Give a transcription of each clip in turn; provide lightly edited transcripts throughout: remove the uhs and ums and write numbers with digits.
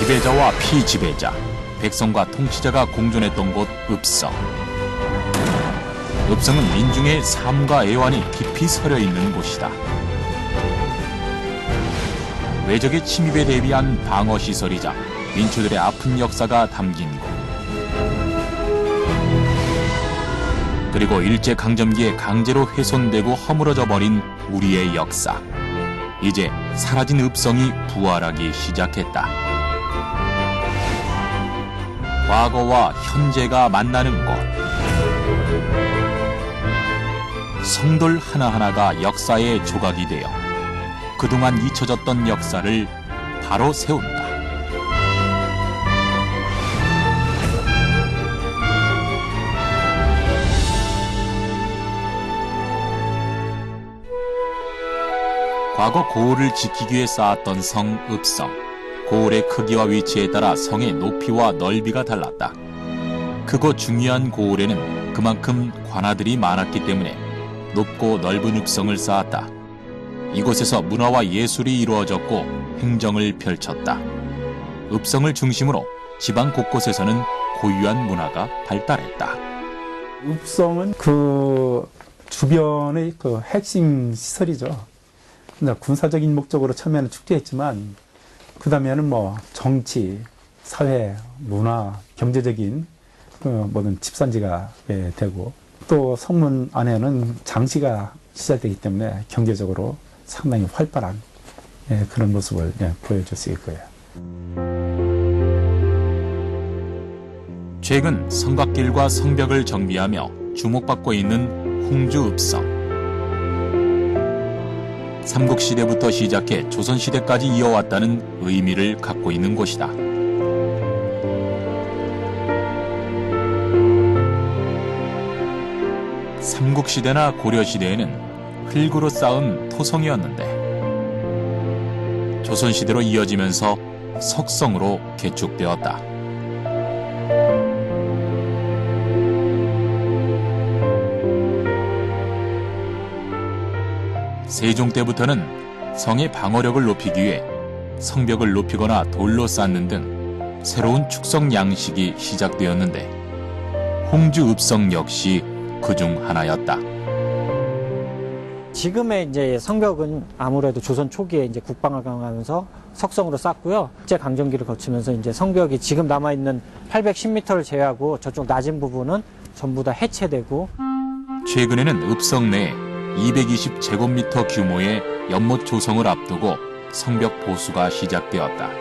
지배자와 피지배자, 백성과 통치자가 공존했던 곳 읍성. 읍성은 민중의 삶과 애환이 깊이 서려 있는 곳이다. 외적의 침입에 대비한 방어시설이자 민초들의 아픈 역사가 담긴 곳. 그리고 일제강점기에 강제로 훼손되고 허물어져 버린 우리의 역사. 이제 사라진 읍성이 부활하기 시작했다. 과거와 현재가 만나는 곳. 성돌 하나하나가 역사의 조각이 되어 그동안 잊혀졌던 역사를 바로 세운다. 과거 고을을 지키기 위해 쌓았던 성 읍성. 고을의 크기와 위치에 따라 성의 높이와 넓이가 달랐다. 크고 중요한 고을에는 그만큼 관아들이 많았기 때문에 높고 넓은 읍성을 쌓았다. 이곳에서 문화와 예술이 이루어졌고 행정을 펼쳤다. 읍성을 중심으로 지방 곳곳에서는 고유한 문화가 발달했다. 읍성은 그 주변의 그 핵심 시설이죠. 군사적인 목적으로 처음에는 축제했지만 그 다음에는 뭐 정치, 사회, 문화, 경제적인 모든 집산지가 되고 또 성문 안에는 장시가 시작되기 때문에 경제적으로 상당히 활발한 그런 모습을 보여줄 수 있고요. 최근 성곽길과 성벽을 정비하며 주목받고 있는 홍주 읍성. 삼국시대부터 시작해 조선시대까지 이어왔다는 의미를 갖고 있는 곳이다. 삼국시대나 고려시대에는 흙으로 쌓은 토성이었는데 조선시대로 이어지면서 석성으로 개축되었다. 세종 때부터는 성의 방어력을 높이기 위해 성벽을 높이거나 돌로 쌓는 등 새로운 축성 양식이 시작되었는데 홍주 읍성 역시 그중 하나였다. 지금의 이제 성벽은 아무래도 조선 초기에 이제 국방을 강화하면서 석성으로 쌓고요. 일제 강점기를 거치면서 이제 성벽이 지금 남아 있는 810m를 제외하고 저쪽 낮은 부분은 전부 다 해체되고. 최근에는 읍성 내에 220제곱미터 규모의 연못 조성을 앞두고 성벽 보수가 시작되었다.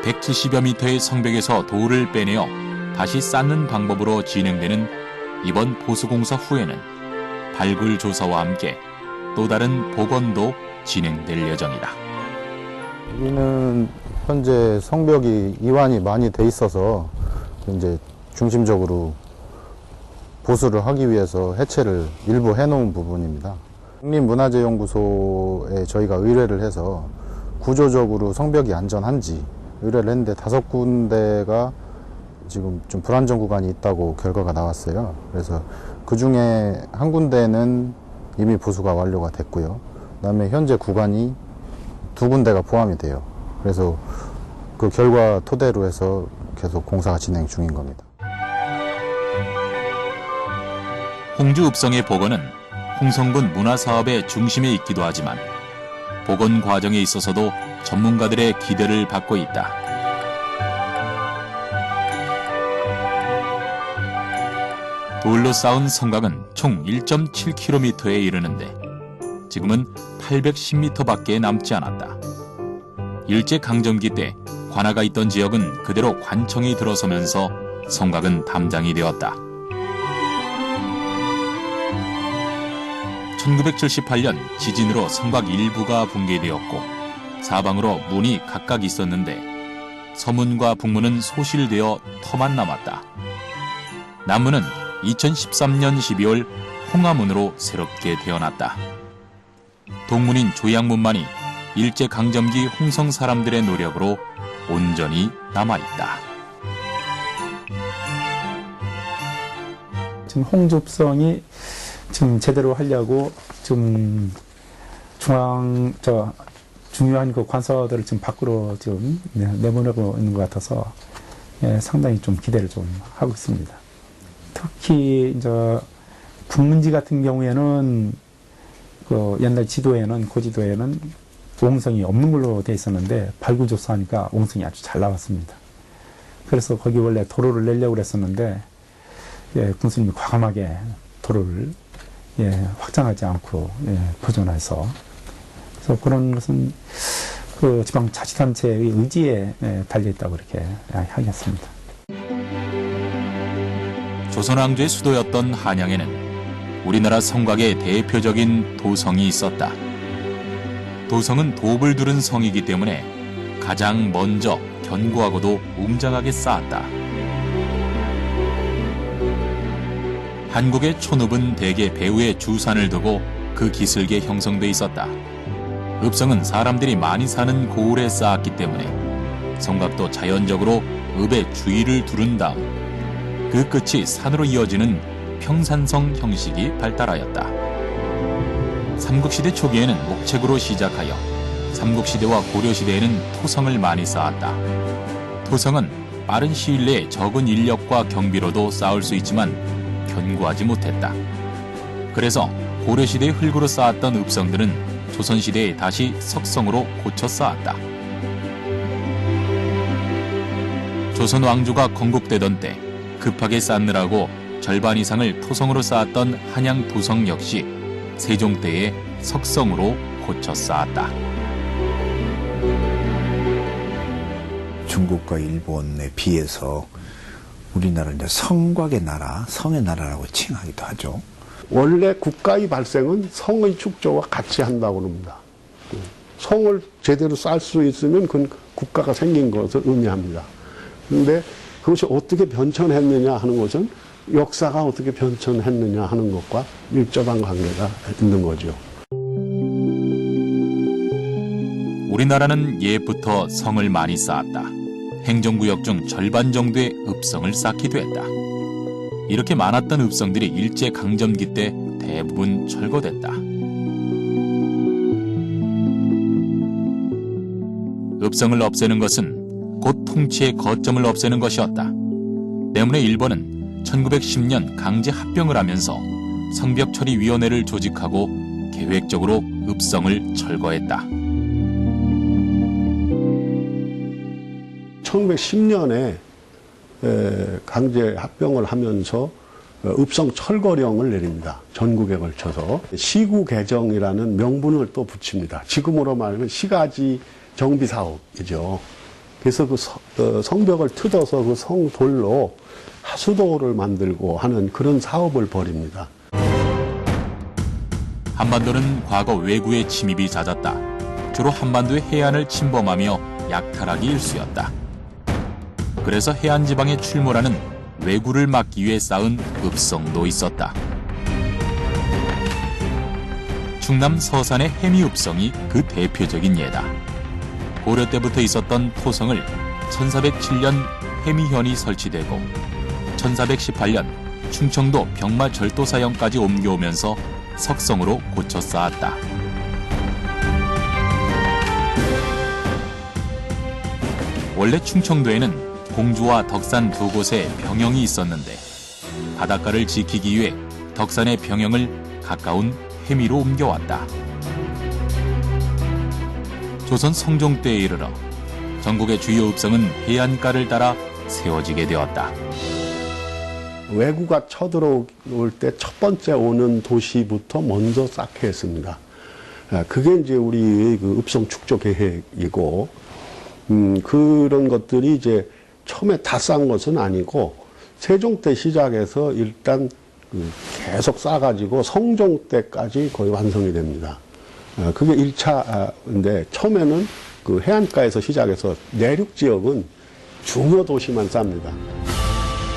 170여 미터의 성벽에서 돌을 빼내어 다시 쌓는 방법으로 진행되는 이번 보수공사 후에는 발굴 조사와 함께 또 다른 복원도 진행될 예정이다. 여기는 현재 성벽이 이완이 많이 돼 있어서 이제 중심적으로 보수를 하기 위해서 해체를 일부 해놓은 부분입니다. 국립문화재연구소에 저희가 의뢰를 해서 구조적으로 성벽이 안전한지 의뢰를 했는데 5군데가 지금 좀 불안전 구간이 있다고 결과가 나왔어요. 그래서 그 중에 한 군데는 이미 보수가 완료가 됐고요. 그다음에 현재 구간이 2군데가 포함이 돼요. 그래서 그 결과 토대로 해서 계속 공사가 진행 중인 겁니다. 홍주 읍성의 복원은 홍성군 문화사업의 중심에 있기도 하지만 복원 과정에 있어서도 전문가들의 기대를 받고 있다. 돌로 쌓은 성곽은 총 1.7km에 이르는데 지금은 810m밖에 남지 않았다. 일제강점기 때 관아가 있던 지역은 그대로 관청이 들어서면서 성곽은 담장이 되었다. 1978년 지진으로 성곽 일부가 붕괴되었고 사방으로 문이 각각 있었는데 서문과 북문은 소실되어 터만 남았다. 남문은 2013년 12월 홍화문으로 새롭게 태어났다. 동문인 조양문만이 일제강점기 홍성 사람들의 노력으로 온전히 남아있다. 지금 홍주읍성이 지금 제대로 하려고 지금 중요한 그 관서들을 지금 밖으로 지금 내보내고 있는 것 같아서 예, 상당히 좀 기대를 좀 하고 있습니다. 특히 이제 분문지 같은 경우에는 그 옛날 지도에는 고지도에는 옹성이 없는 걸로 돼 있었는데 발굴조사하니까 옹성이 아주 잘 나왔습니다. 그래서 거기 원래 도로를 내려고 그랬었는데 예, 군수님이 과감하게 도로를 예, 확장하지 않고 예, 보존해서 그래서 그런 것은 그 지방자치단체의 의지에 예, 달려있다고 이렇게 하겠습니다. 조선왕조의 수도였던 한양에는 우리나라 성곽의 대표적인 도성이 있었다. 도성은 돕을 두른 성이기 때문에 가장 먼저 견고하고도 웅장하게 쌓았다. 한국의 촌읍은 대개 배후에 주산을 두고 그 기슭에 형성돼 있었다. 읍성은 사람들이 많이 사는 고을에 쌓았기 때문에 성곽도 자연적으로 읍의 주위를 두른 다음 그 끝이 산으로 이어지는 평산성 형식이 발달하였다. 삼국시대 초기에는 목책으로 시작하여 삼국시대와 고려시대에는 토성을 많이 쌓았다. 토성은 빠른 시일 내에 적은 인력과 경비로도 쌓을 수 있지만 견고하지 못했다. 그래서 고려시대의 흙으로 쌓았던 읍성들은 조선시대에 다시 석성으로 고쳐 쌓았다. 조선 왕조가 건국되던 때 급하게 쌓느라고 절반 이상을 토성으로 쌓았던 한양 도성 역시 세종 때에 석성으로 고쳐 쌓았다. 중국과 일본에 비해서 우리나라는 이제 성곽의 나라, 성의 나라라고 칭하기도 하죠. 원래 국가의 발생은 성의 축조와 같이 한다고 합니다. 성을 제대로 쌓을 수 있으면 그건 국가가 생긴 것을 의미합니다. 그런데 그것이 어떻게 변천했느냐 하는 것은 역사가 어떻게 변천했느냐 하는 것과 밀접한 관계가 있는 거죠. 우리나라는 옛부터 성을 많이 쌓았다. 행정구역 중 절반 정도의 읍성을 쌓기도 했다. 이렇게 많았던 읍성들이 일제강점기 때 대부분 철거됐다. 읍성을 없애는 것은 곧 통치의 거점을 없애는 것이었다. 때문에 일본은 1910년 강제 합병을 하면서 성벽처리위원회를 조직하고 계획적으로 읍성을 철거했다. 1910년에 강제 합병을 하면서 읍성 철거령을 내립니다. 전국에 걸쳐서 시구 개정이라는 명분을 또 붙입니다. 지금으로 말하면 시가지 정비 사업이죠. 그래서 그 성벽을 뜯어서 그 성돌로 하수도를 만들고 하는 그런 사업을 벌입니다. 한반도는 과거 외구의 침입이 잦았다. 주로 한반도의 해안을 침범하며 약탈하기 일쑤였다. 그래서 해안 지방에 출몰하는 왜구를 막기 위해 쌓은 읍성도 있었다. 충남 서산의 해미읍성이 그 대표적인 예다. 고려 때부터 있었던 토성을 1407년 해미현이 설치되고 1418년 충청도 병마절도사형까지 옮겨오면서 석성으로 고쳐 쌓았다. 원래 충청도에는 공주와 덕산 두 곳에 병영이 있었는데 바닷가를 지키기 위해 덕산의 병영을 가까운 해미로 옮겨왔다. 조선 성종 때에 이르러 전국의 주요 읍성은 해안가를 따라 세워지게 되었다. 왜구가 쳐들어올 때 첫 번째 오는 도시부터 먼저 쌓게 했습니다. 그게 이제 우리 그 읍성 축조 계획이고, 그런 것들이 이제 처음에 다 쌓은 것은 아니고, 세종 때 시작해서 일단 계속 쌓아가지고 성종 때까지 거의 완성이 됩니다. 그게 1차인데, 처음에는 그 해안가에서 시작해서 내륙 지역은 중요 도시만 쌓습니다.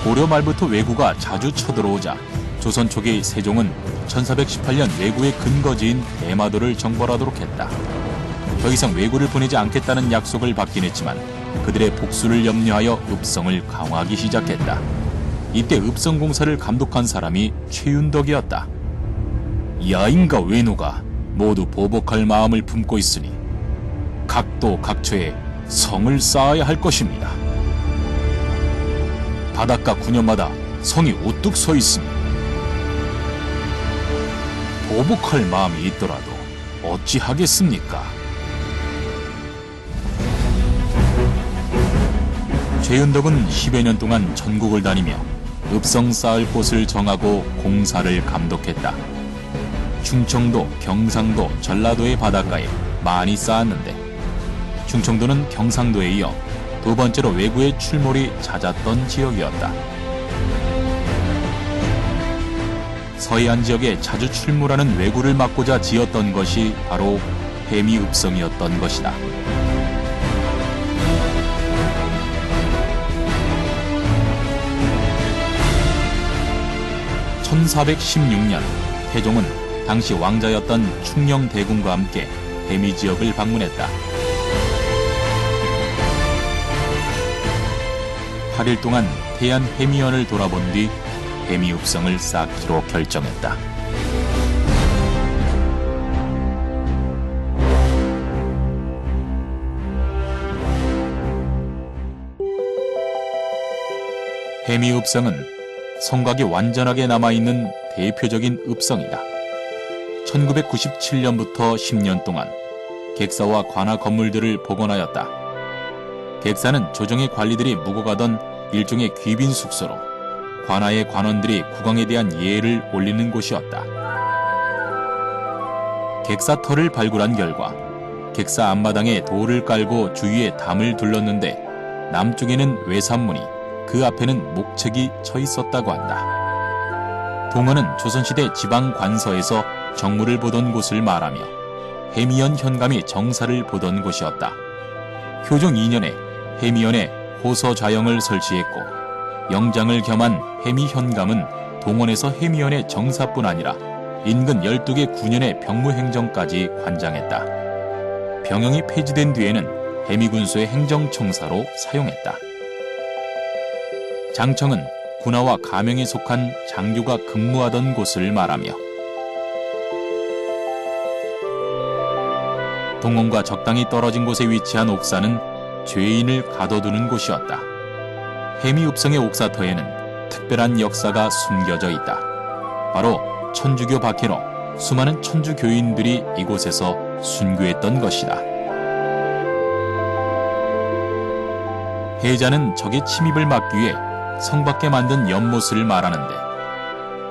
고려 말부터 왜구가 자주 쳐들어오자 조선 초기 세종은 1418년 왜구의 근거지인 대마도를 정벌하도록 했다. 더 이상 왜구를 보내지 않겠다는 약속을 받긴 했지만 그들의 복수를 염려하여 읍성을 강화하기 시작했다. 이때 읍성 공사를 감독한 사람이 최윤덕이었다. 야인과 외노가 모두 보복할 마음을 품고 있으니 각도 각처에 성을 쌓아야 할 것입니다. 바닷가 구년마다 성이 우뚝 서 있습니다. 보복할 마음이 있더라도 어찌하겠습니까? 최은덕은 10여 년 동안 전국을 다니며 읍성 쌓을 곳을 정하고 공사를 감독했다. 충청도, 경상도, 전라도의 바닷가에 많이 쌓았는데 충청도는 경상도에 이어 두 번째로 외구의 출몰이 잦았던 지역이었다. 서해안 지역에 자주 출몰하는 외구를 막고자 지었던 것이 바로 해미읍성이었던 것이다. (1416년) 태종은 당시 왕자였던 충녕대군과 함께 해미 지역을 방문했다. 8일 동안 태안 해미연을 돌아본 뒤 해미읍성을 쌓기로 결정했다. 해미읍성은 성곽이 완전하게 남아있는 대표적인 읍성이다. 1997년부터 10년 동안 객사와 관아 건물들을 복원하였다. 객사는 조정의 관리들이 묵어가던 일종의 귀빈 숙소로 관아의 관원들이 국왕에 대한 예를 올리는 곳이었다. 객사터를 발굴한 결과 객사 앞마당에 돌을 깔고 주위에 담을 둘렀는데 남쪽에는 외산문이, 그 앞에는 목책이 쳐 있었다고 한다. 동어는 조선시대 지방관서에서 정무를 보던 곳을 말하며 해미연 현감이 정사를 보던 곳이었다. 효종 2년에 해미연에 호서좌영을 설치했고 영장을 겸한 해미현감은 동원에서 해미연의 정사뿐 아니라 인근 12개 군현의 병무행정까지 관장했다. 병영이 폐지된 뒤에는 해미군수의 행정청사로 사용했다. 장청은 군하와 가명에 속한 장교가 근무하던 곳을 말하며 동원과 적당히 떨어진 곳에 위치한 옥사는 죄인을 가둬두는 곳이었다. 해미읍성의 옥사터에는 특별한 역사가 숨겨져 있다. 바로 천주교 박해로 수많은 천주 교인들이 이곳에서 순교했던 것이다. 해자는 적의 침입을 막기 위해 성 밖에 만든 연못을 말하는데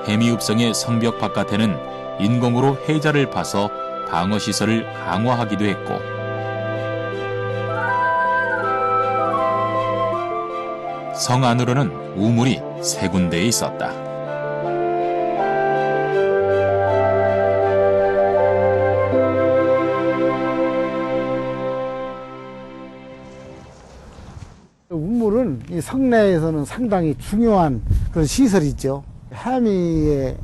해미읍성의 성벽 바깥에는 인공으로 해자를 파서 방어시설을 강화하기도 했고 성 안으로는 우물이 3군데에 있었다. 우물은 이 성내에서는 상당히 중요한 그런 시설이죠. 해미의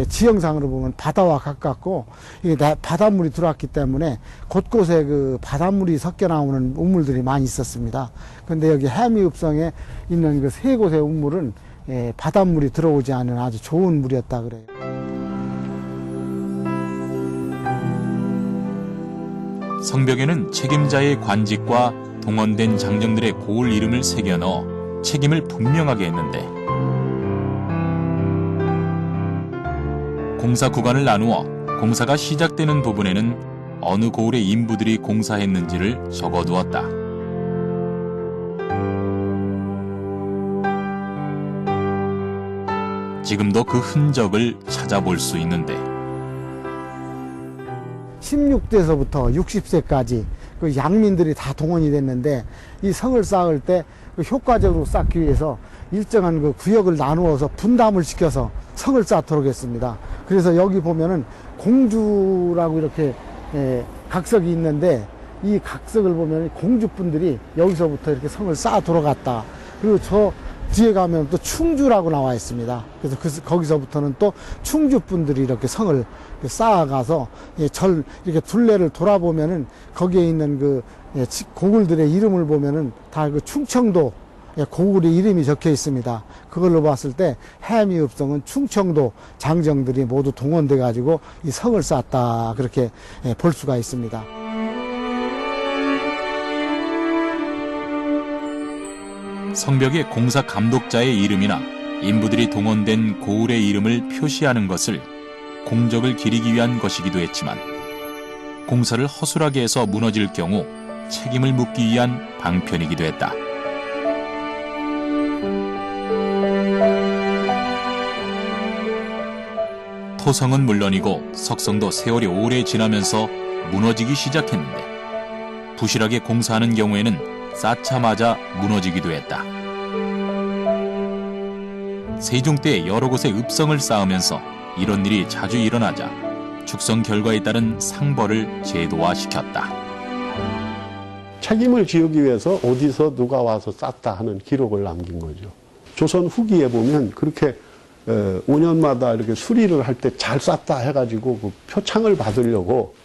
지형상으로 보면 바다와 가깝고 이게 바닷물이 들어왔기 때문에 곳곳에 그 바닷물이 섞여 나오는 우물들이 많이 있었습니다. 그런데 여기 해미읍성에 있는 그 3곳의 우물은 바닷물이 들어오지 않은 아주 좋은 물이었다 그래요. 성벽에는 책임자의 관직과 동원된 장정들의 고을 이름을 새겨 넣어 책임을 분명하게 했는데 공사 구간을 나누어 공사가 시작되는 부분에는 어느 고을의 인부들이 공사했는지를 적어두었다. 지금도 그 흔적을 찾아볼 수 있는데 16대에서부터 60세까지 그 양민들이 다 동원이 됐는데 이 성을 쌓을 때 그 효과적으로 쌓기 위해서 일정한 그 구역을 나누어서 분담을 시켜서 성을 쌓도록 했습니다. 그래서 여기 보면은 공주라고 이렇게 각석이 있는데 이 각석을 보면 공주분들이 여기서부터 이렇게 성을 쌓아 들어갔다. 그리고 저 뒤에 가면 또 충주라고 나와 있습니다. 그래서 거기서부터는 또 충주분들이 이렇게 성을 쌓아가서 절 이렇게 둘레를 돌아보면은 거기에 있는 그 고을들의 이름을 보면은 다 그 충청도 고을의 이름이 적혀 있습니다. 그걸로 봤을 때 해미읍성은 충청도 장정들이 모두 동원돼 가지고 이 성을 쌓았다 그렇게 볼 수가 있습니다. 성벽에 공사 감독자의 이름이나 인부들이 동원된 고을의 이름을 표시하는 것을 공적을 기리기 위한 것이기도 했지만 공사를 허술하게 해서 무너질 경우 책임을 묻기 위한 방편이기도 했다. 토성은 물론이고 석성도 세월이 오래 지나면서 무너지기 시작했는데 부실하게 공사하는 경우에는 쌓자마자 무너지기도 했다. 세종 때 여러 곳에 읍성을 쌓으면서 이런 일이 자주 일어나자 축성 결과에 따른 상벌을 제도화시켰다. 책임을 지우기 위해서 어디서 누가 와서 쌓다 하는 기록을 남긴 거죠. 조선 후기에 보면 그렇게 5년마다 이렇게 수리를 할 때 잘 쌓다 해가지고 그 표창을 받으려고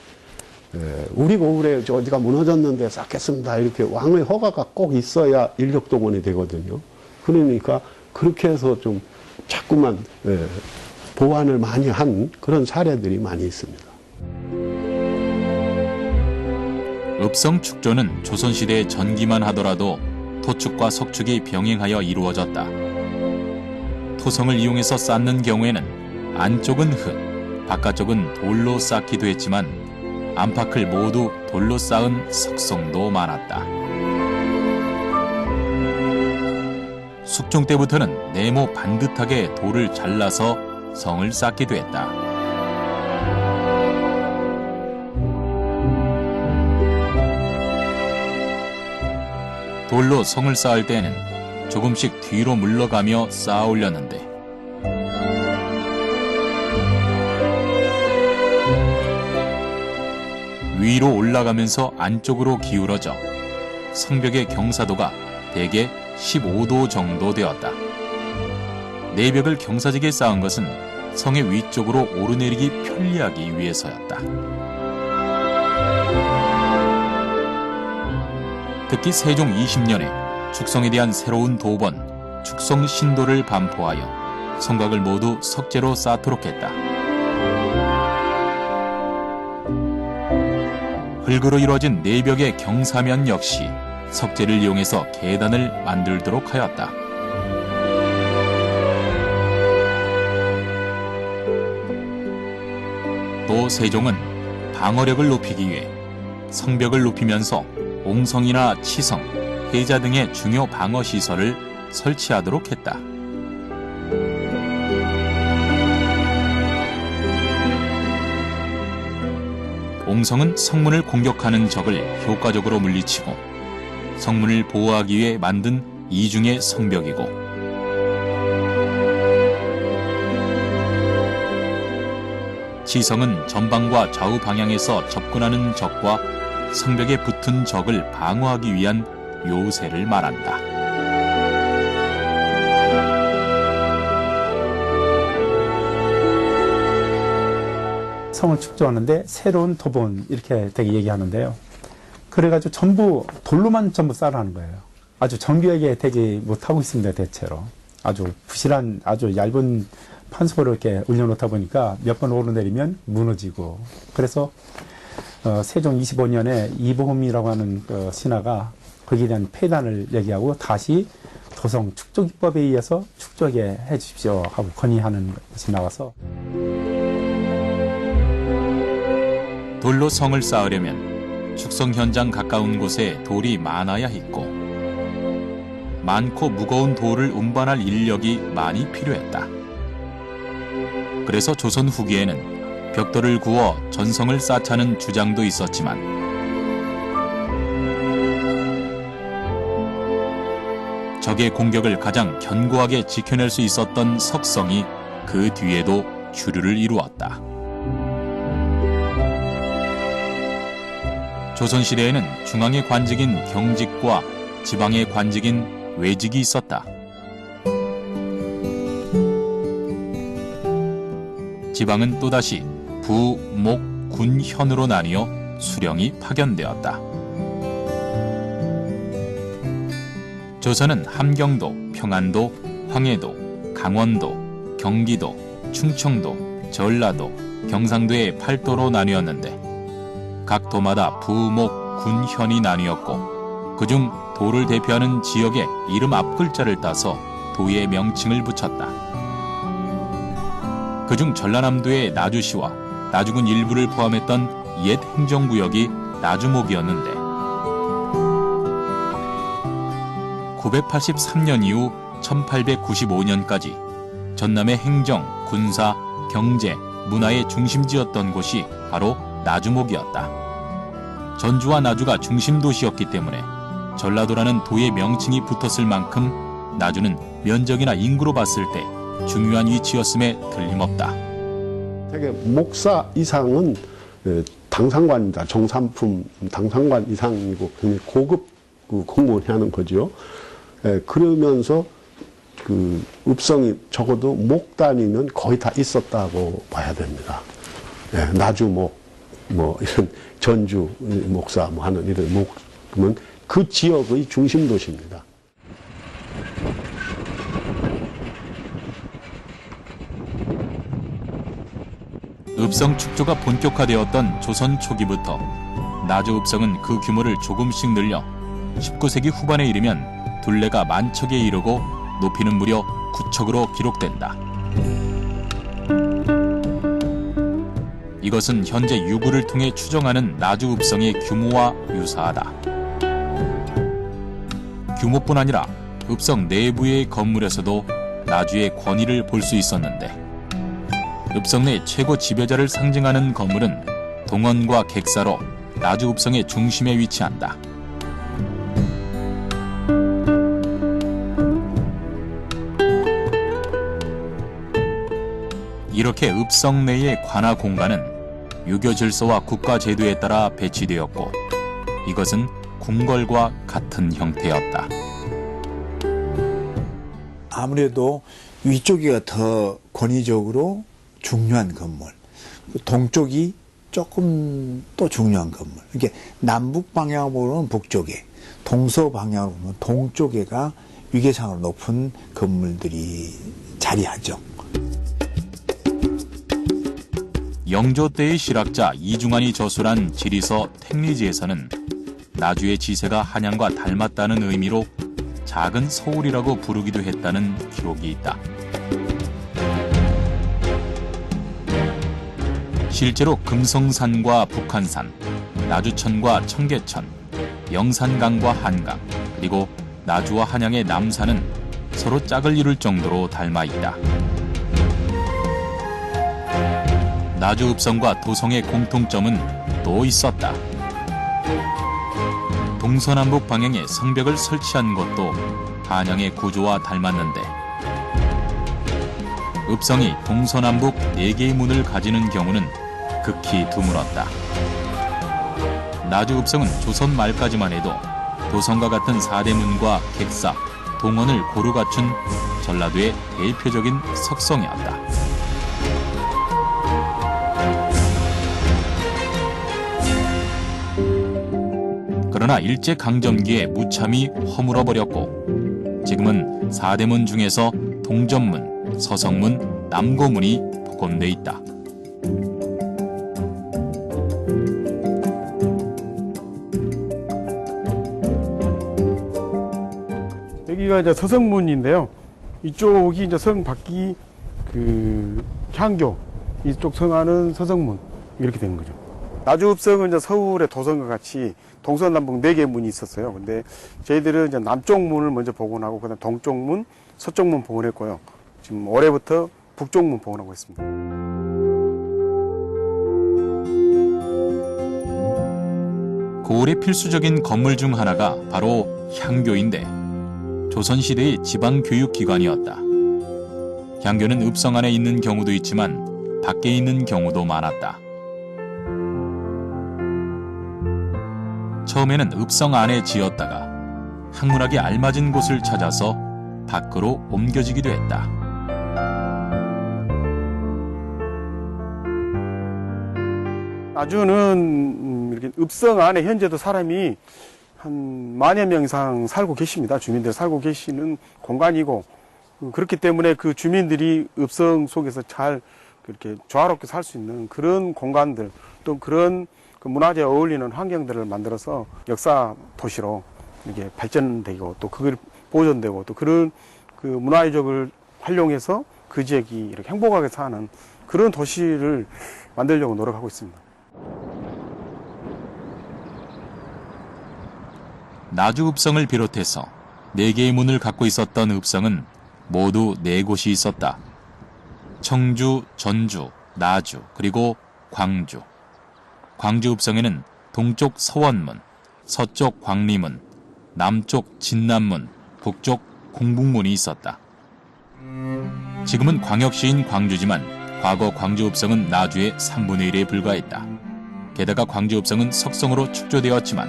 우리 고을에 어디가 무너졌는데 쌓겠습니다. 이렇게 왕의 허가가 꼭 있어야 인력 동원이 되거든요. 그러니까 그렇게 해서 좀 자꾸만 보완을 많이 한 그런 사례들이 많이 있습니다. 읍성 축조는 조선시대의 전기만 하더라도 토축과 석축이 병행하여 이루어졌다. 토성을 이용해서 쌓는 경우에는 안쪽은 흙, 바깥쪽은 돌로 쌓기도 했지만 안팎을 모두 돌로 쌓은 석성도 많았다. 숙종 때부터는 네모 반듯하게 돌을 잘라서 성을 쌓기도 했다. 돌로 성을 쌓을 때에는 조금씩 뒤로 물러가며 쌓아 올렸는데 위로 올라가면서 안쪽으로 기울어져 성벽의 경사도가 대개 15도 정도 되었다. 내벽을 경사지게 쌓은 것은 성의 위쪽으로 오르내리기 편리하기 위해서였다. 특히 세종 20년에 축성에 대한 새로운 도번, 축성신도를 반포하여 성곽을 모두 석재로 쌓도록 했다. 흙으로 이루어진 내벽의 경사면 역시 석재를 이용해서 계단을 만들도록 하였다. 또 세종은 방어력을 높이기 위해 성벽을 높이면서 옹성이나 치성, 해자 등의 중요 방어 시설을 설치하도록 했다. 옹성은 성문을 공격하는 적을 효과적으로 물리치고 성문을 보호하기 위해 만든 이중의 성벽이고 치성은 전방과 좌우 방향에서 접근하는 적과 성벽에 붙은 적을 방어하기 위한 요새를 말한다. 성을 축조하는데 새로운 도본 이렇게 되게 얘기하는데요. 그래가지고 전부 돌로만 전부 쌓으라는 거예요. 아주 정교하게 되지 못하고 있습니다. 대체로 아주 부실한 아주 얇은 판소를 이렇게 올려놓다 보니까 몇 번 오르내리면 무너지고 그래서 세종 25년에 이보험이라고 하는 그 신하가 거기에 대한 폐단을 얘기하고 다시 도성 축조기법에 의해서 축조하게 해주십시오 하고 건의하는 것이 나와서 돌로 성을 쌓으려면 축성 현장 가까운 곳에 돌이 많아야 했고 많고 무거운 돌을 운반할 인력이 많이 필요했다. 그래서 조선 후기에는 벽돌을 구워 전성을 쌓자는 주장도 있었지만 적의 공격을 가장 견고하게 지켜낼 수 있었던 석성이 그 뒤에도 주류를 이루었다. 조선시대에는 중앙의 관직인 경직과 지방의 관직인 외직이 있었다. 지방은 또다시 부, 목, 군, 현으로 나뉘어 수령이 파견되었다. 조선은 함경도, 평안도, 황해도, 강원도, 경기도, 충청도, 전라도, 경상도의 8도로 나뉘었는데 각 도마다 부, 목, 군, 현이 나뉘었고 그중 도를 대표하는 지역의 이름 앞글자를 따서 도의 명칭을 붙였다. 그중 전라남도의 나주시와 나주군 일부를 포함했던 옛 행정구역이 나주목이었는데 983년 이후 1895년까지 전남의 행정, 군사, 경제, 문화의 중심지였던 곳이 바로 나주목이었다. 전주와 나주가 중심 도시였기 때문에 전라도라는 도의 명칭이 붙었을 만큼 나주는 면적이나 인구로 봤을 때 중요한 위치였음에 틀림없다. 되게 목사 이상은 당상관이다. 정산품 당상관 이상이고 굉장히 고급 공무원이 하는 거죠. 그러면서 그 읍성이 적어도 목 단위는 거의 다 있었다고 봐야 됩니다. 나주목, 뭐 이런 전주 목사 뭐 하는 이런 목은 그 지역의 중심 도시입니다. 읍성 축조가 본격화되었던 조선 초기부터 나주 읍성은 그 규모를 조금씩 늘려 19세기 후반에 이르면 둘레가 만척에 이르고 높이는 무려 9척으로 기록된다. 이것은 현재 유구를 통해 추정하는 나주 읍성의 규모와 유사하다. 규모뿐 아니라 읍성 내부의 건물에서도 나주의 권위를 볼 수 있었는데 읍성 내 최고 지배자를 상징하는 건물은 동원과 객사로 나주 읍성의 중심에 위치한다. 이렇게 읍성 내의 관하 공간은 유교 질서와 국가 제도에 따라 배치되었고 이것은 궁궐과 같은 형태였다. 아무래도 위쪽이가 더 권위적으로 중요한 건물, 동쪽이 조금 또 중요한 건물. 이게 남북 방향으로는 북쪽에, 동서 방향으로 보면 동쪽에가 위계상으로 높은 건물들이 자리하죠. 영조 때의 실학자 이중환이 저술한 지리서 택리지에서는 나주의 지세가 한양과 닮았다는 의미로 작은 서울이라고 부르기도 했다는 기록이 있다. 실제로 금성산과 북한산, 나주천과 청계천, 영산강과 한강, 그리고 나주와 한양의 남산은 서로 짝을 이룰 정도로 닮아 있다. 나주 읍성과 도성의 공통점은 또 있었다. 동서남북 방향에 성벽을 설치한 것도 한양의 구조와 닮았는데 읍성이 동서남북 4개의 문을 가지는 경우는 극히 드물었다. 나주 읍성은 조선 말까지만 해도 도성과 같은 4대 문과 객사, 동원을 고루 갖춘 전라도의 대표적인 석성이었다. 그러나 일제강점기에 무참히 허물어버렸고 지금은 4대문 중에서 동전문, 서성문, 남고문이 복원돼 있다. 여기가 이제 서성문인데요. 이쪽이 이제 성 밖이 향교, 이쪽 성안은 서성문 이렇게 되는 거죠. 나주읍성은 이제 서울의 도성과 같이 동서남북 4개의 문이 있었어요. 근데 저희들은 이제 남쪽 문을 먼저 복원하고 그다음 동쪽 문, 서쪽 문 복원했고요. 지금 올해부터 북쪽 문 복원하고 있습니다. 고을의 필수적인 건물 중 하나가 바로 향교인데 조선시대의 지방교육기관이었다. 향교는 읍성 안에 있는 경우도 있지만 밖에 있는 경우도 많았다. 처음에는 읍성 안에 지었다가 학문학에 알맞은 곳을 찾아서 밖으로 옮겨지기도 했다. 나주는 이렇게 읍성 안에 현재도 사람이 한 10,000여 명 이상 살고 계십니다. 주민들 살고 계시는 공간이고 그렇기 때문에 그 주민들이 읍성 속에서 잘 그렇게 조화롭게 살 수 있는 그런 공간들 또 그런 그 문화재에 어울리는 환경들을 만들어서 역사 도시로 이게 발전되고 또 그걸 보존되고 또 그런 그 문화유적을 활용해서 그 지역이 이렇게 행복하게 사는 그런 도시를 만들려고 노력하고 있습니다. 나주읍성을 비롯해서 4개의 문을 갖고 있었던 읍성은 모두 4곳이 있었다. 청주, 전주, 나주, 그리고 광주. 광주읍성에는 동쪽 서원문, 서쪽 광리문, 남쪽 진남문, 북쪽 공북문이 있었다. 지금은 광역시인 광주지만 과거 광주읍성은 나주의 3분의 1에 불과했다. 게다가 광주읍성은 석성으로 축조되었지만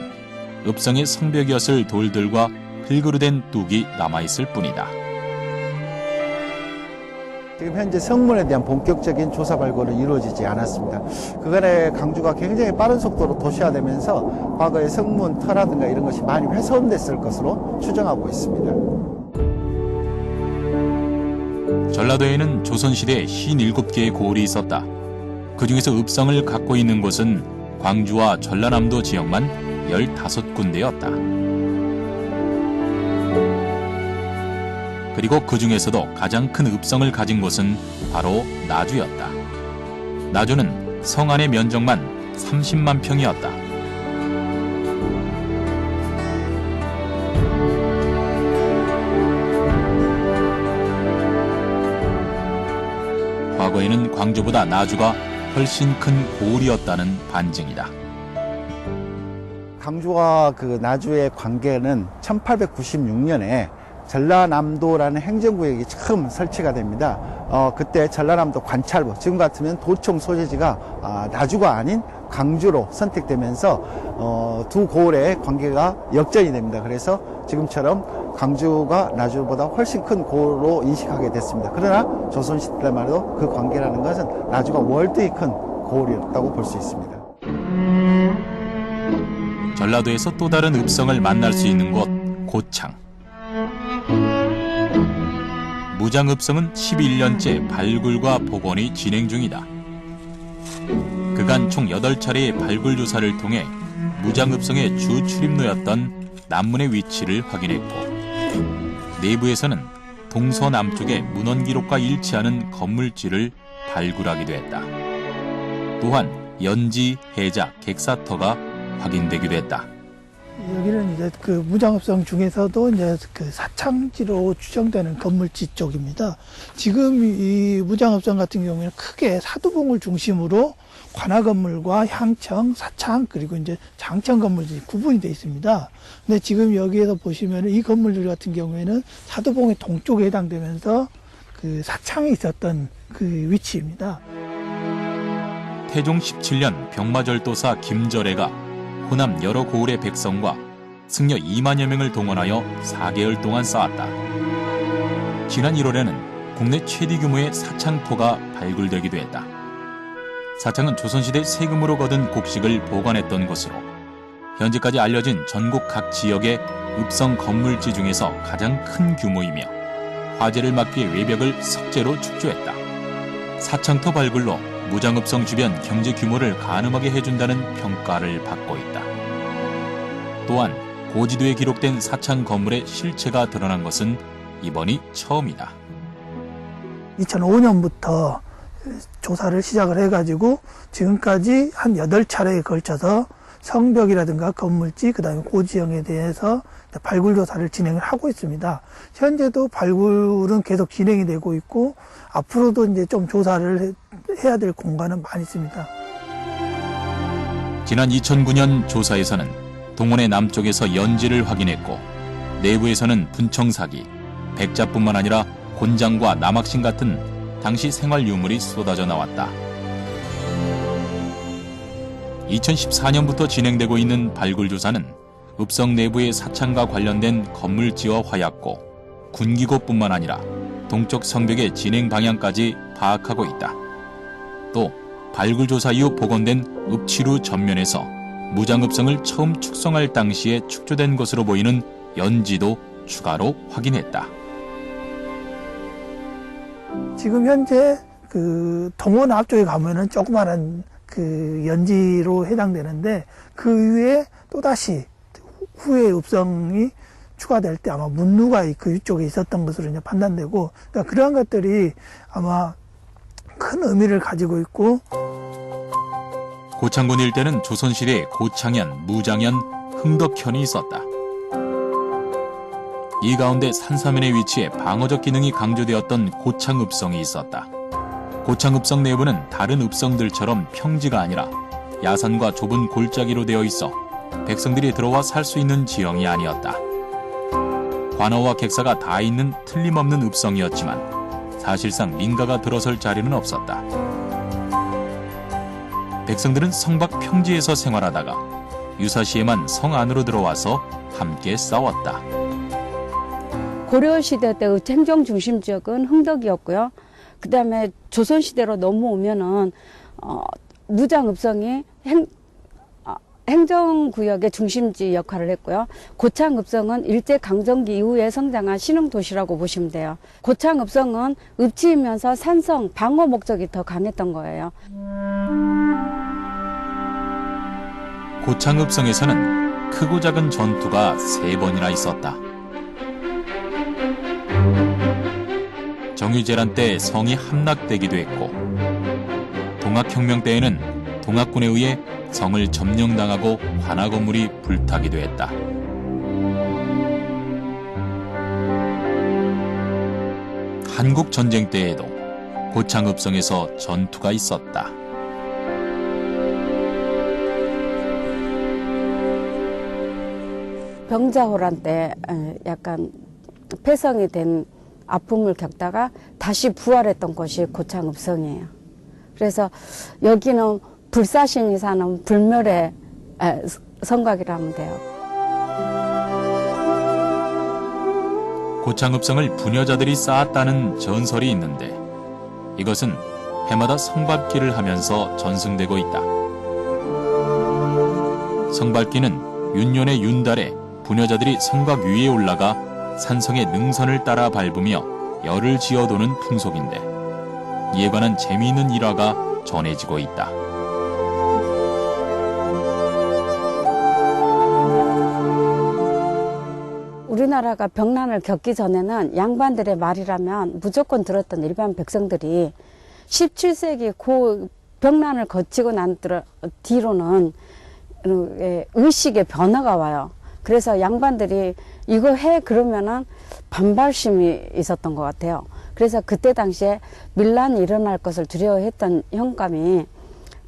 읍성의 성벽이었을 돌들과 흙으로 된 뚝이 남아있을 뿐이다. 지금 현재 성문에 대한 본격적인 조사 발굴은 이루어지지 않았습니다. 그간에 광주가 굉장히 빠른 속도로 도시화되면서 과거의 성문, 터라든가 이런 것이 많이 훼손됐을 것으로 추정하고 있습니다. 전라도에는 조선시대에 57개의 고을이 있었다. 그 중에서 읍성을 갖고 있는 곳은 광주와 전라남도 지역만 15군데였다. 그리고 그 중에서도 가장 큰 읍성을 가진 곳은 바로 나주였다. 나주는 성 안의 면적만 30만 평이었다. 과거에는 광주보다 나주가 훨씬 큰 고을이었다는 반증이다. 광주와 그 나주의 관계는 1896년에 전라남도라는 행정구역이 처음 설치가 됩니다. 그때 전라남도 관찰부, 지금 같으면 도청 소재지가 나주가 아닌 광주로 선택되면서 두 고을의 관계가 역전이 됩니다. 그래서 지금처럼 광주가 나주보다 훨씬 큰 고을로 인식하게 됐습니다. 그러나 조선시대 때만 해도 그 관계라는 것은 나주가 월등히 큰 고을이었다고 볼 수 있습니다. 전라도에서 또 다른 읍성을 만날 수 있는 곳, 고창. 무장읍성은 11년째 발굴과 복원이 진행 중이다. 그간 총 8차례의 발굴 조사를 통해 무장읍성의 주 출입로였던 남문의 위치를 확인했고, 내부에서는 동서남쪽의 문헌 기록과 일치하는 건물지를 발굴하기도 했다. 또한 연지, 해자, 객사터가 확인되기도 했다. 여기는 이제 그 무장읍성 중에서도 이제 그 사창지로 추정되는 건물지 쪽입니다. 지금 이 무장읍성 같은 경우에는 크게 사두봉을 중심으로 관하 건물과 향청, 사창, 그리고 이제 장청 건물들이 구분이 되어 있습니다. 근데 지금 여기에서 보시면 이 건물들 같은 경우에는 사두봉의 동쪽에 해당되면서 그 사창에 있었던 그 위치입니다. 태종 17년 병마절도사 김절애가 호남 여러 고을의 백성과 승려 2만여 명을 동원하여 4개월 동안 쌓았다. 지난 1월에는 국내 최대 규모의 사창토가 발굴되기도 했다. 사창은 조선시대 세금으로 거둔 곡식을 보관했던 곳으로 현재까지 알려진 전국 각 지역의 읍성 건물지 중에서 가장 큰 규모이며 화재를 막기 위해 외벽을 석재로 축조했다. 사창토 발굴로 무장읍성 주변 경제 규모를 가늠하게 해준다는 평가를 받고 있다. 또한 고지도에 기록된 사창 건물의 실체가 드러난 것은 이번이 처음이다. 2005년부터 조사를 시작을 해가지고 지금까지 한 8차례에 걸쳐서 성벽이라든가 건물지, 그 다음에 고지형에 대해서 발굴 조사를 진행을 하고 있습니다. 현재도 발굴은 계속 진행이 되고 있고 앞으로도 이제 좀 조사를 해야 될 공간은 많이 있습니다. 지난 2009년 조사에서는 동원의 남쪽에서 연지를 확인했고 내부에서는 분청사기, 백자뿐만 아니라 곤장과 남학신 같은 당시 생활 유물이 쏟아져 나왔다. 2014년부터 진행되고 있는 발굴 조사는 읍성 내부의 사창과 관련된 건물지와 화약고, 군기고뿐만 아니라 동쪽 성벽의 진행 방향까지 파악하고 있다. 또 발굴 조사 이후 복원된 읍치루 전면에서 무장읍성을 처음 축성할 당시에 축조된 것으로 보이는 연지도 추가로 확인했다. 지금 현재 그 동원 앞쪽에 가면은 조그마한 그 연지로 해당되는데 그 위에 또다시 후에 읍성이 추가될 때 아마 문루가 그 위쪽에 있었던 것으로 이제 판단되고, 그러니까 그러한 것들이 아마 큰 의미를 가지고 있고. 고창군 일대는 조선시대에 고창현, 무장현, 흥덕현이 있었다. 이 가운데 산사면에 위치해 방어적 기능이 강조되었던 고창읍성이 있었다. 고창읍성 내부는 다른 읍성들처럼 평지가 아니라 야산과 좁은 골짜기로 되어 있어 백성들이 들어와 살 수 있는 지형이 아니었다. 관아와 객사가 다 있는 틀림없는 읍성이었지만 사실상 민가가 들어설 자리는 없었다. 백성들은 성 밖 평지에서 생활하다가 유사시에만 성 안으로 들어와서 함께 싸웠다. 고려시대 때의 행정 중심 지역은 흥덕이었고요. 그 다음에 조선시대로 넘어오면은 무장읍성이 행정구역의 중심지 역할을 했고요. 고창읍성은 일제강점기 이후에 성장한 신흥도시라고 보시면 돼요. 고창읍성은 읍지이면서 산성, 방어 목적이 더 강했던 거예요. 고창읍성에서는 크고 작은 전투가 3번이나 있었다. 정유재란 때 성이 함락되기도 했고, 동학혁명 때에는 동학군에 의해 성을 점령당하고 관아 건물이 불타기도 했다. 한국 전쟁 때에도 고창읍성에서 전투가 있었다. 병자호란 때 약간 폐성이 된 아픔을 겪다가 다시 부활했던 곳이 고창읍성이에요. 그래서 여기는 불사신이 사는 불멸의 성곽이라 하면 돼요. 고창읍성을 부녀자들이 쌓았다는 전설이 있는데 이것은 해마다 성밟기를 하면서 전승되고 있다. 성밟기는 윤년의 윤달에 부녀자들이 성곽 위에 올라가 산성의 능선을 따라 밟으며 열을 지어도는 풍속인데 이에 관한 재미있는 일화가 전해지고 있다. 우리나라가 병난을 겪기 전에는 양반들의 말이라면 무조건 들었던 일반 백성들이 17세기 고 병난을 거치고 난 뒤로는 의식의 변화가 와요. 그래서 양반들이 이거 해 그러면은 반발심이 있었던 것 같아요. 그래서 그때 당시에 밀란이 일어날 것을 두려워했던 현감이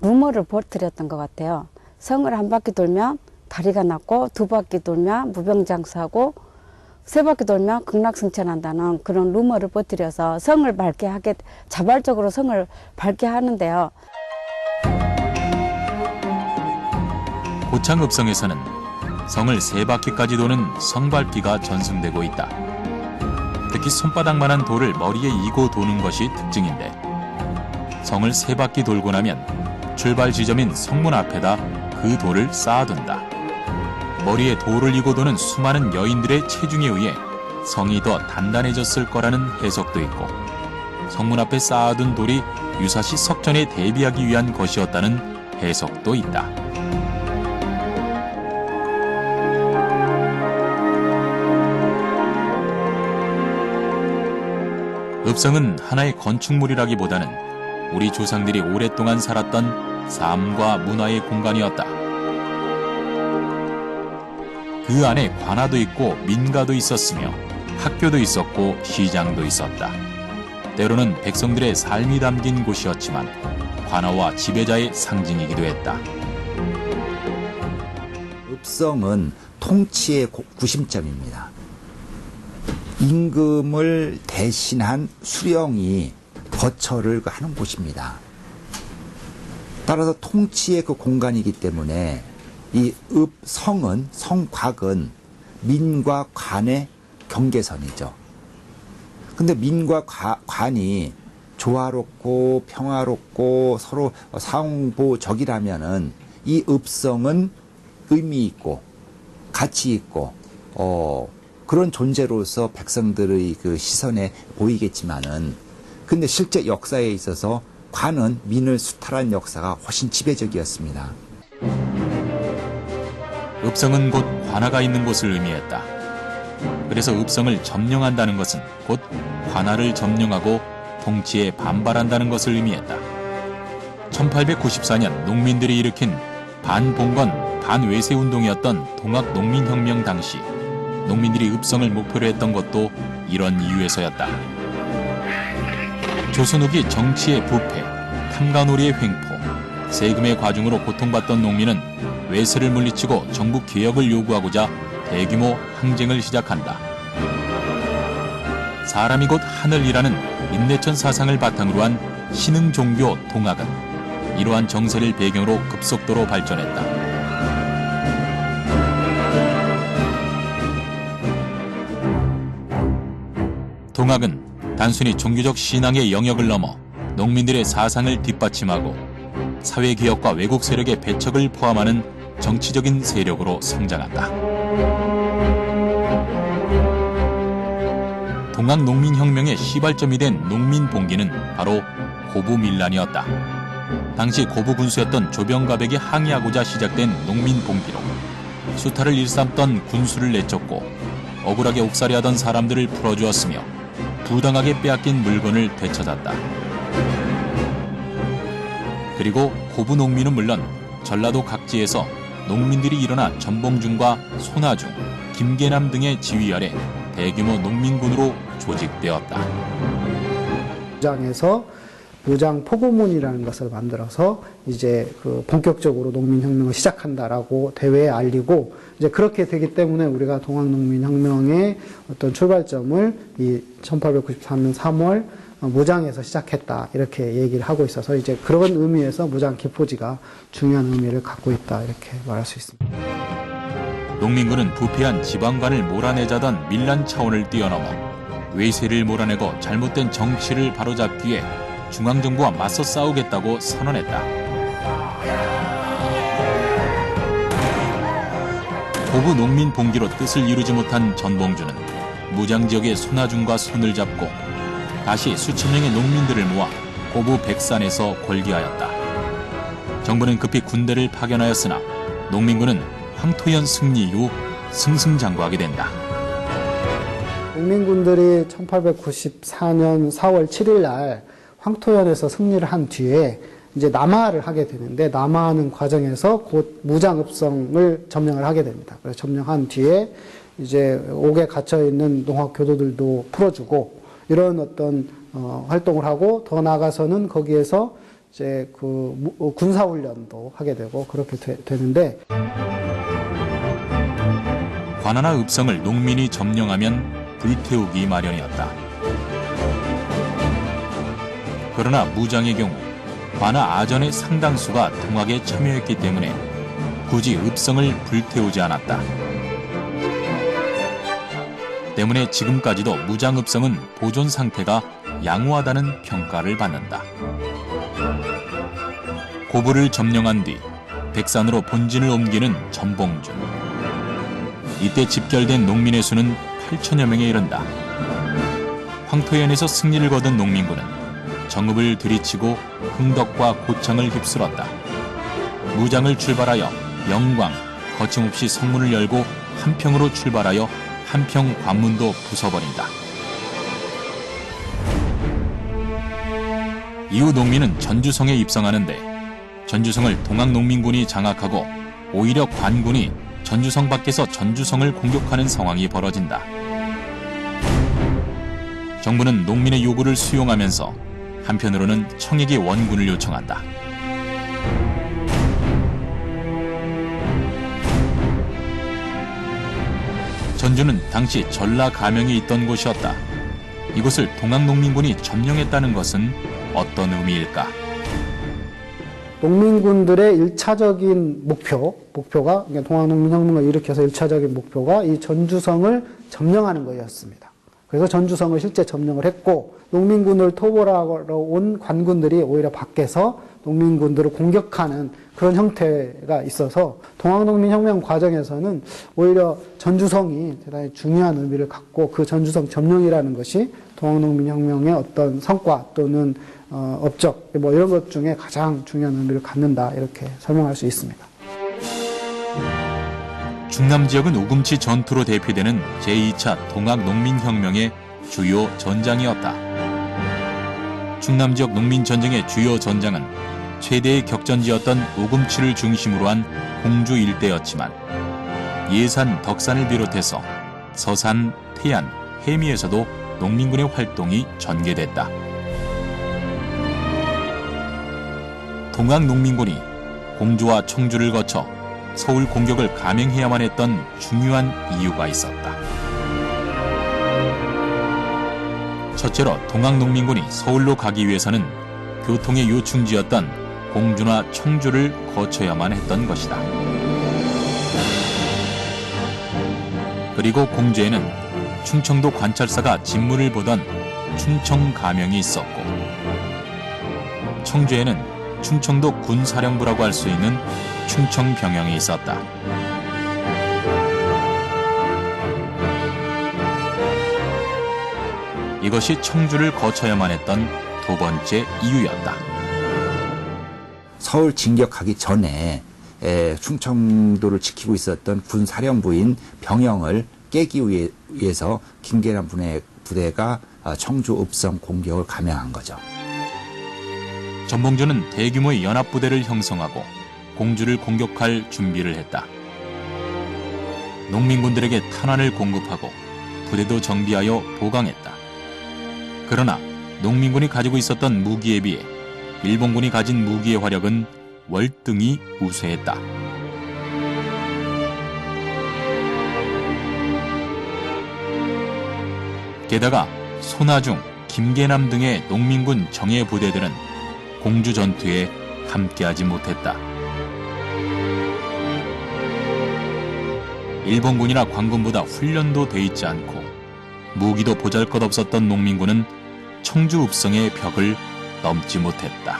루머를 퍼뜨렸던 것 같아요. 성을 한 바퀴 돌면 다리가 났고 2바퀴 돌면 무병장수하고 3바퀴 돌면 극락승천한다는 그런 루머를 퍼뜨려서 성을 밟게 하게, 자발적으로 성을 밟게 하는데요. 고창읍성에서는 성을 3바퀴까지 도는 성밟기가 전승되고 있다. 특히 손바닥만한 돌을 머리에 이고 도는 것이 특징인데 성을 3바퀴 돌고 나면 출발 지점인 성문 앞에다 그 돌을 쌓아둔다. 머리에 돌을 이고 도는 수많은 여인들의 체중에 의해 성이 더 단단해졌을 거라는 해석도 있고 성문 앞에 쌓아둔 돌이 유사시 석전에 대비하기 위한 것이었다는 해석도 있다. 읍성은 하나의 건축물이라기보다는 우리 조상들이 오랫동안 살았던 삶과 문화의 공간이었다. 그 안에 관아도 있고 민가도 있었으며 학교도 있었고 시장도 있었다. 때로는 백성들의 삶이 담긴 곳이었지만 관아와 지배자의 상징이기도 했다. 읍성은 통치의 구심점입니다. 임금을 대신한 수령이 거처를 하는 곳입니다. 따라서 통치의 그 공간이기 때문에 이 읍성은, 성곽은 민과 관의 경계선이죠. 근데 민과 관이 조화롭고 평화롭고 서로 상보적이라면은 이 읍성은 의미 있고 가치 있고 그런 존재로서 백성들의 그 시선에 보이겠지만은 근데 실제 역사에 있어서 관은 민을 수탈한 역사가 훨씬 지배적이었습니다. 읍성은 곧 관아가 있는 곳을 의미했다. 그래서 읍성을 점령한다는 것은 곧 관아를 점령하고 통치에 반발한다는 것을 의미했다. 1894년 농민들이 일으킨 반봉건 반외세 운동이었던 동학농민혁명 당시 농민들이 읍성을 목표로 했던 것도 이런 이유에서였다. 조선 후기 정치의 부패, 탐관오리의 횡포, 세금의 과중으로 고통받던 농민은 외세를 물리치고 정부 개혁을 요구하고자 대규모 항쟁을 시작한다. 사람이 곧 하늘이라는 임내천 사상을 바탕으로 한 신흥 종교 동학은 이러한 정세를 배경으로 급속도로 발전했다. 동학은 단순히 종교적 신앙의 영역을 넘어 농민들의 사상을 뒷받침하고 사회개혁과 왜곡 세력의 배척을 포함하는 정치적인 세력으로 성장한다. 동학농민혁명의 시발점이 된 농민봉기는 바로 고부밀란이었다. 당시 고부군수였던 조병갑에게 항의하고자 시작된 농민봉기로 수탈을 일삼던 군수를 내쫓고 억울하게 옥살이하던 사람들을 풀어주었으며 부당하게 빼앗긴 물건을 되찾았다. 그리고 고부 농민은 물론 전라도 각지에서 농민들이 일어나 전봉준과 손아중, 김계남 등의 지휘 아래 대규모 농민군으로 조직되었다. 무장에서 무장 포고문이라는 것을 만들어서 이제 그 본격적으로 농민혁명을 시작한다라고 대회에 알리고 이제 그렇게 되기 때문에 우리가 동학농민혁명의 어떤 출발점을 이 1894년 3월 무장에서 시작했다 이렇게 얘기를 하고 있어서 이제 그런 의미에서 무장 기포지가 중요한 의미를 갖고 있다 이렇게 말할 수 있습니다. 농민군은 부패한 지방관을 몰아내자던 밀란 차원을 뛰어넘어 외세를 몰아내고 잘못된 정치를 바로잡기 위해 중앙정부와 맞서 싸우겠다고 선언했다. 고부 농민 봉기로 뜻을 이루지 못한 전봉준은 무장지역의 손아중과 손을 잡고 다시 수천 명의 농민들을 모아 고부 백산에서 골기하였다. 정부는 급히 군대를 파견하였으나 농민군은 황토현 승리 이후 승승장구하게 된다. 농민군들이 1894년 4월 7일 날 황토현에서 승리를 한 뒤에 이제 남하를 하게 되는데 남하하는 과정에서 곧 무장읍성을 점령을 하게 됩니다. 그래서 점령한 뒤에 이제 옥에 갇혀 있는 농학 교도들도 풀어주고 이런 어떤 활동을 하고 더 나아가서는 거기에서 이제 그 군사훈련도 하게 되고 그렇게 되는데 관아나 읍성을 농민이 점령하면 불태우기 마련이었다. 그러나 무장의 경우 관아 아전의 상당수가 동학에 참여했기 때문에 굳이 읍성을 불태우지 않았다. 때문에 지금까지도 무장읍성은 보존 상태가 양호하다는 평가를 받는다. 고부를 점령한 뒤 백산으로 본진을 옮기는 전봉준. 이때 집결된 농민의 수는 8천여 명에 이른다. 황토현에서 승리를 거둔 농민군은 정읍을 들이치고 흥덕과 고창을 휩쓸었다. 무장을 출발하여 영광, 거침없이 성문을 열고 한평으로 출발하여 한평 관문도 부숴버린다. 이후 농민은 전주성에 입성하는데 전주성을 동학농민군이 장악하고 오히려 관군이 전주성 밖에서 전주성을 공격하는 상황이 벌어진다. 정부는 농민의 요구를 수용하면서 한편으로는 청에게 원군을 요청한다. 전주는 당시 전라 가명이 있던 곳이었다. 이곳을 동학농민군이 점령했다는 것은 어떤 의미일까? 농민군들의 1차적인 목표가 동학농민혁명을 일으켜서 1차적인 목표가 이 전주성을 점령하는 것이었습니다. 그래서 전주성을 실제 점령을 했고 농민군을 토벌하러 온 관군들이 오히려 밖에서 농민군들을 공격하는 그런 형태가 있어서 동학농민혁명 과정에서는 오히려 전주성이 대단히 중요한 의미를 갖고 그 전주성 점령이라는 것이 동학농민혁명의 어떤 성과 또는 업적 뭐 이런 것 중에 가장 중요한 의미를 갖는다 이렇게 설명할 수 있습니다. 충남 지역은 우금치 전투로 대표되는 제2차 동학농민혁명의 주요 전장이었다. 충남 지역 농민전쟁의 주요 전장은 최대의 격전지였던 우금치를 중심으로 한 공주 일대였지만 예산, 덕산을 비롯해서 서산, 태안, 해미에서도 농민군의 활동이 전개됐다. 동학농민군이 공주와 청주를 거쳐 서울 공격을 감행해야만 했던 중요한 이유가 있었다. 첫째로 동학농민군이 서울로 가기 위해서는 교통의 요충지였던 공주나 청주를 거쳐야만 했던 것이다. 그리고 공주에는 충청도 관찰사가 진무를 보던 충청가명이 있었고, 청주에는 충청도 군사령부라고 할 수 있는 충청병영이 있었다. 이것이 청주를 거쳐야만 했던 두 번째 이유였다. 서울 진격하기 전에 충청도를 지키고 있었던 군사령부인 병영을 깨기 위해서 김계란 부대가 청주 읍성 공격을 감행한 거죠. 전봉주는 대규모의 연합부대를 형성하고 공주를 공격할 준비를 했다. 농민군들에게 탄환을 공급하고 부대도 정비하여 보강했다. 그러나 농민군이 가지고 있었던 무기에 비해 일본군이 가진 무기의 화력은 월등히 우세했다. 게다가 손아중, 김계남 등의 농민군 정예 부대들은 공주 전투에 함께하지 못했다. 일본군이나 관군보다 훈련도 돼 있지 않고 무기도 보잘것없었던 농민군은 청주 읍성의 벽을 넘지 못했다.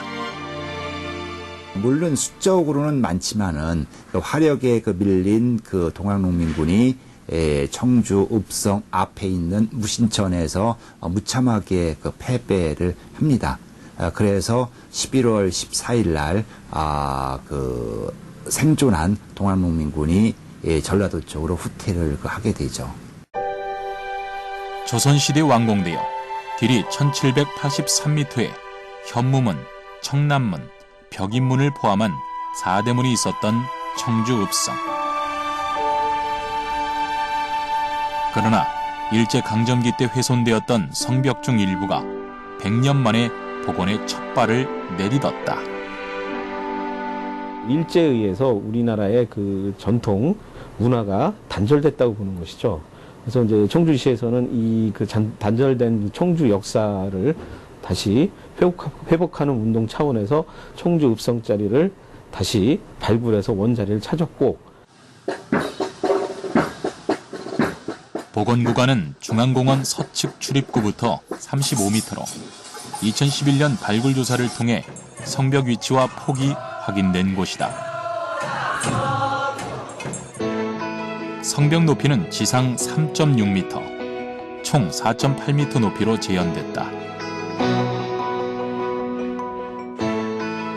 물론 수적으로는 많지만은 화력에 밀린 동학농민군이 청주 읍성 앞에 있는 무신천에서 무참하게 패배를 합니다. 그래서 11월 14일 날 생존한 동학농민군이 전라도 쪽으로 후퇴를 하게 되죠. 조선시대 완공되어 길이 1783m의 현무문, 청남문, 벽인문을 포함한 4대문이 있었던 청주 읍성. 그러나 일제강점기 때 훼손되었던 성벽 중 일부가 100년 만에 복원의 첫 발을 내딛었다. 일제에 의해서 우리나라의 그 전통 문화가 단절됐다고 보는 것이죠. 그래서 이제 청주시에서는 이 단절된 청주 역사를 다시 회복하는 운동 차원에서 청주 읍성자리를 다시 발굴해서 원자리를 찾았고, 복원 구간은 중앙공원 서측 출입구부터 35m로 2011년 발굴 조사를 통해 성벽 위치와 폭이 확인된 곳이다. 성벽 높이는 지상 3.6m, 총 4.8m 높이로 재현됐다.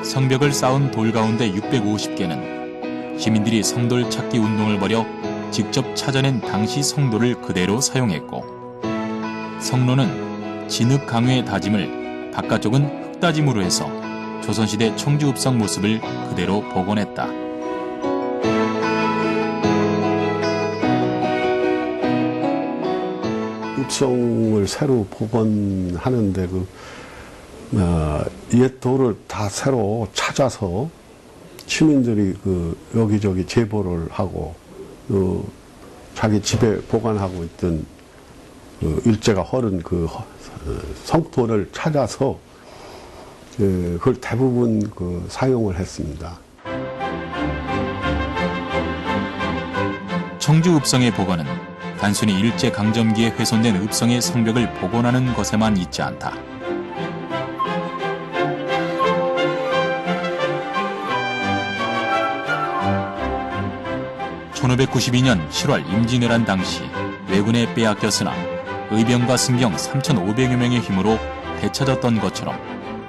성벽을 쌓은 돌 가운데 650개는 시민들이 성돌 찾기 운동을 벌여 직접 찾아낸 당시 성돌을 그대로 사용했고, 성로는 진흙 강회의 다짐을, 바깥쪽은 흙다짐으로 해서 조선시대 청주 읍성 모습을 그대로 복원했다. 읍성을 새로 복원하는데 옛 돌을 다 새로 찾아서 시민들이 여기저기 제보를 하고 자기 집에 보관하고 있던 일제가 헐은 성토를 찾아서 그걸 대부분 사용을 했습니다. 청주 읍성의 복원은 단순히 일제강점기에 훼손된 읍성의 성벽을 복원하는 것에만 있지 않다. 1592년 7월 임진왜란 당시 왜군에 빼앗겼으나 의병과 승경 3,500여 명의 힘으로 되찾았던 것처럼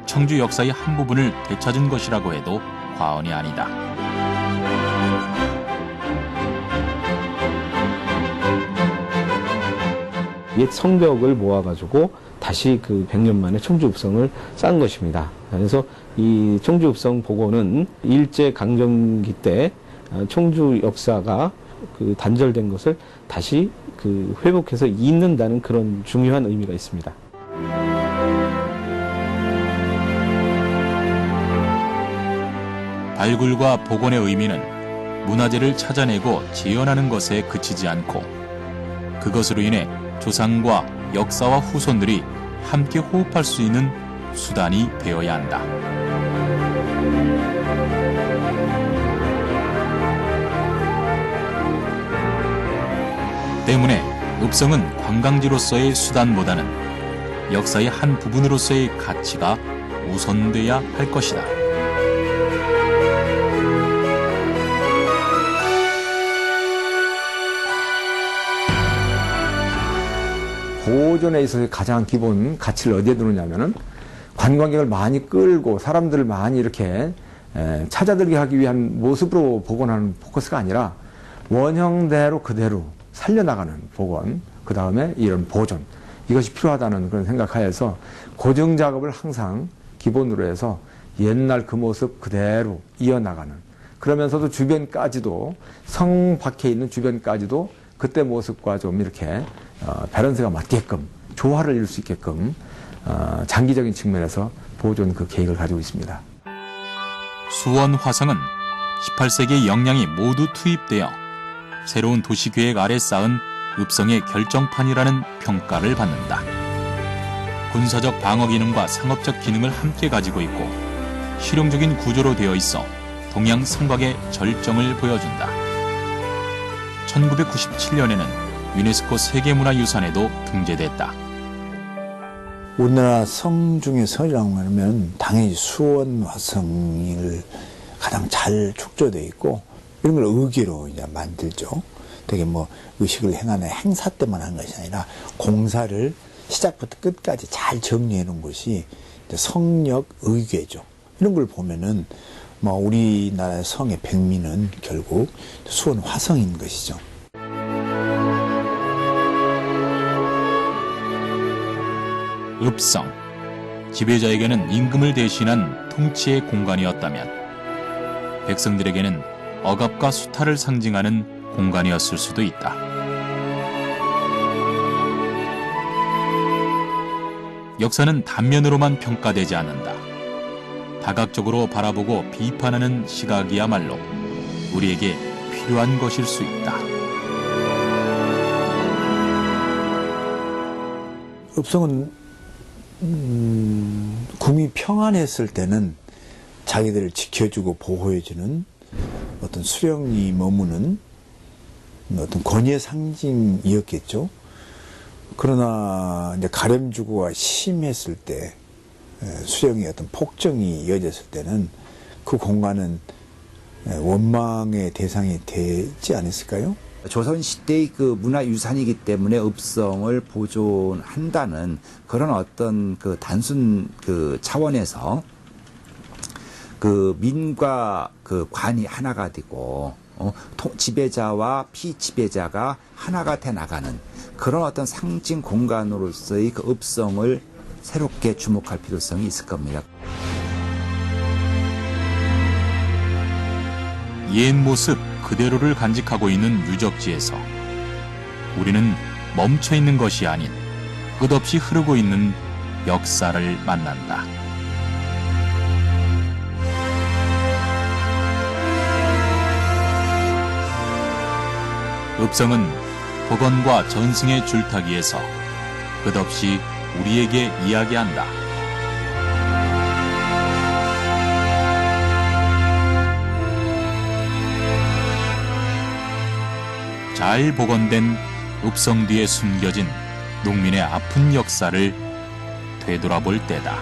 청주 역사의 한 부분을 되찾은 것이라고 해도 과언이 아니다. 옛 성벽을 모아가지고 다시 그 100년 만에 청주읍성을 쌓은 것입니다. 그래서 이 청주읍성 복원은 일제 강점기 때 청주 역사가 그 단절된 것을 다시 그 회복해서 잇는다는 그런 중요한 의미가 있습니다. 발굴과 복원의 의미는 문화재를 찾아내고 재현하는 것에 그치지 않고 그것으로 인해 조상과 역사와 후손들이 함께 호흡할 수 있는 수단이 되어야 한다. 때문에 읍성은 관광지로서의 수단보다는 역사의 한 부분으로서의 가치가 우선돼야 할 것이다. 보존에 있어서 가장 기본 가치를 어디에 두느냐면은 관광객을 많이 끌고 사람들을 많이 이렇게 찾아들게 하기 위한 모습으로 복원하는 포커스가 아니라 원형대로 그대로 살려나가는 복원, 그 다음에 이런 보존, 이것이 필요하다는 그런 생각하여서 고정 작업을 항상 기본으로 해서 옛날 그 모습 그대로 이어나가는, 그러면서도 주변까지도 성 밖에 있는 주변까지도 그때 모습과 좀 이렇게 밸런스가 맞게끔 조화를 이룰 수 있게끔 장기적인 측면에서 보존 그 계획을 가지고 있습니다. 수원 화성은 18세기의 역량이 모두 투입되어 새로운 도시계획 아래 쌓은 읍성의 결정판이라는 평가를 받는다. 군사적 방어 기능과 상업적 기능을 함께 가지고 있고 실용적인 구조로 되어 있어 동양 성곽의 절정을 보여준다. 1997년에는 유네스코 세계문화유산에도 등재됐다. 우리나라 성 중에 성이라고 하면 당연히 수원 화성을 가장 잘 축조되어 있고 이런 걸 의기로 이제 만들죠. 되게 뭐 의식을 행하는 행사 때만 한 것이 아니라 공사를 시작부터 끝까지 잘 정리해 놓은 것이 성역 의궤죠. 이런 걸 보면은 뭐 우리나라의 성의 백미는 결국 수원 화성인 것이죠. 읍성, 지배자에게는 임금을 대신한 통치의 공간이었다면 백성들에게는 억압과 수탈을 상징하는 공간이었을 수도 있다. 역사는 단면으로만 평가되지 않는다. 다각적으로 바라보고 비판하는 시각이야말로 우리에게 필요한 것일 수 있다. 읍성은 국민이 평안했을 때는 자기들을 지켜주고 보호해주는 어떤 수령이 머무는 어떤 권위의 상징이었겠죠. 그러나 이제 가렴주고가 심했을 때 수령의 어떤 폭정이 이어졌을 때는 그 공간은 원망의 대상이 되지 않았을까요? 조선시대의 그 문화유산이기 때문에 읍성을 보존한다는 그런 어떤 그 단순 그 차원에서 그 민과 그 관이 하나가 되고 지배자와 피지배자가 하나가 돼 나가는 그런 어떤 상징 공간으로서의 그 읍성을 새롭게 주목할 필요성이 있을 겁니다. 옛 모습 그대로를 간직하고 있는 유적지에서 우리는 멈춰 있는 것이 아닌 끝없이 흐르고 있는 역사를 만난다. 읍성은 복원과 전승의 줄타기에서 끝없이 우리에게 이야기한다. 잘 복원된 읍성 뒤에 숨겨진 농민의 아픈 역사를 되돌아볼 때다.